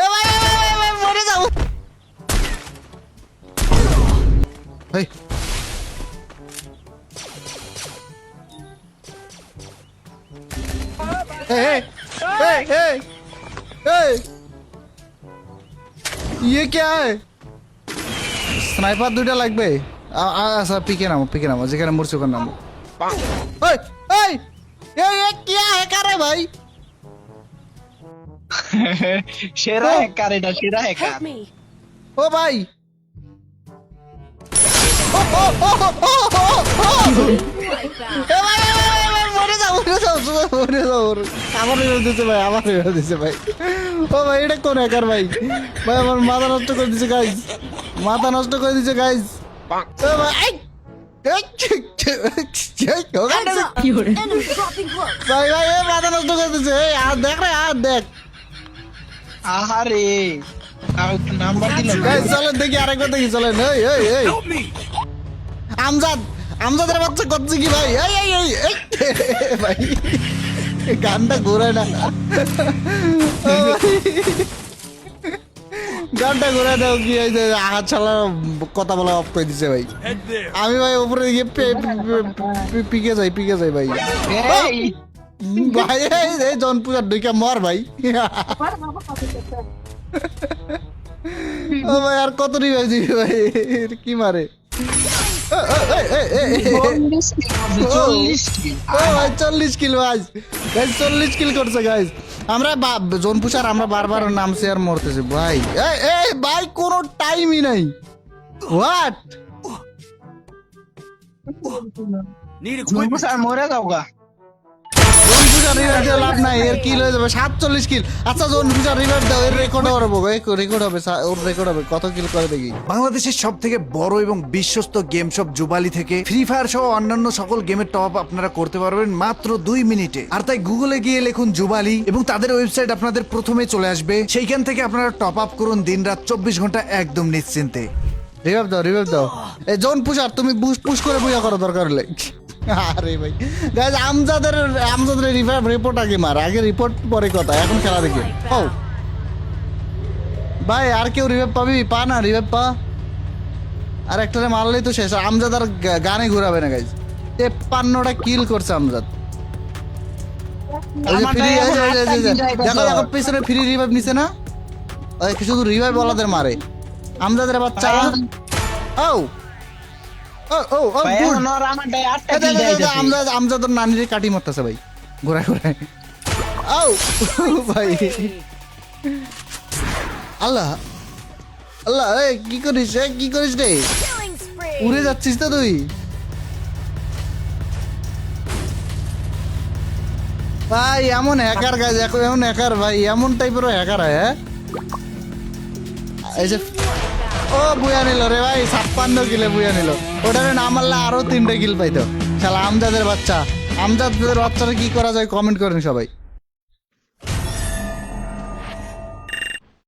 এ ভাই মরে যাও। এই ए, ए, ए, ए, ये क्या है? स्नाइपर দুইটা লাগবে। আচ্ছা পিকে নামো যেখানে মরছো ওখানে নামো। এই এই এই क्या है करे भाई? সেরা হ্যাকার এটা, সেরা হ্যাকার। ও ভাই আমার দিছে ভাই। ও ভাই এটা কোন হ্যাকার ভাই? ভাই আমার মাথা নষ্ট করে দিছে গাইজ, মাথা নষ্ট করে দিছে গাইজ। ও ভাই ভাই ভাই এ মাথা নষ্ট করে দিছে। এই আর দেখ রে, আর দেখ। আহারে নাম্বার দিল। চলেন দেখি, আরেকবার দেখি, চলেন। এই এই এই আমজাদের বাচ্চা করছে কি ভাই? এই এই এই এই ভাই গানটা ঘোরায় না, গানটা ঘোরায় দাও। কি হয়েছে? আঘাত ছাড়া কথা বলা অফ করে দিছে ভাই। আমি ভাই উপরে গিয়ে পিকে যাই ভাই। ভাই এই জন পূজার দুইটা মর ভাই। ও ভাই আর কত রিভাইজ দিবি ভাই? কি মারে? ও ভাই 40 কিল ভাই, 40 কিল করছে গাইজ। আমরা জোন পুষার আমরা বারবার নামছি আর মরতেছি ভাই। এই ভাই কোনো টাইমই নাই। হোয়াট? মরে যাও গা। জোন পুষার রিভাইভ দিয়ে লাভ নাই, এর কিল হয়ে যাবে 47 কিল। আচ্ছা জোন পুষার রিভাইভ দাও, এর রেকর্ড হবে, রেকর্ড হবে, ওর রেকর্ড হবে। কত কিল করে দেখি। বাংলাদেশের সব থেকে বড় এবং বিশ্বস্ত গেম শপ জুবালি থেকে ফ্রি ফায়ার সহ অন্যান্য সকল গেমের টপ আপ আপনারা করতে পারবেন মাত্র 2 মিনিটে। আর তাই গুগলে গিয়ে লিখুন জুবালি এবং তাদের ওয়েবসাইট আপনাদের প্রথমে চলে আসবে। সেইখান থেকে আপনারা টপ আপ করুন দিনরাত 24 ঘন্টা একদম নিশ্চিন্তে। রিভাইভ দাও। এই জোন পুষার তুমি পুশ করে বুঝা করো দরকার হলে। আরে ভাই গাইজ আমজাদের রিভাইভ রিপোর্ট আগে মার, আগে রিপোর্ট পরে কথা, এখন খেলা দেখি। ও ভাই আর কেউ রিভাইভ পাবি? পা না রিভাইভ পা। আর একটারে মারলেই তো শেষ। আমজাদ আর গানে ঘুরাবে না গাইজ। 53টা কিল করছে আমজাদ। দেখো পিছনে ফ্রি রিভাইভ নিছে না? শুধু রিভাইভ বলাদের মারে আমজাদের বাচ্চা। ও আমজাদের নানিরে কাটি মারতেছে ভাই ঘোরায় ঘোরায়। ও ভাই আল্লাহ আল্লাহ, কি করিস রে? উড়ে যাচ্ছিস তো তুই? ভাই এমন হ্যাকার গাইজ, এমন হ্যাকার ভাই, এমন টাইপেরও হ্যাকার হয়। হ্যাঁ এই যে ও বুয়া নিল রে ভাই, 56 কিলে বুয়া নিল। ওটারে না মারলে আরো 3টে কিল পাইতো। শালা আমজাদের বাচ্চারা কি করা যায় কমেন্ট করেন সবাই।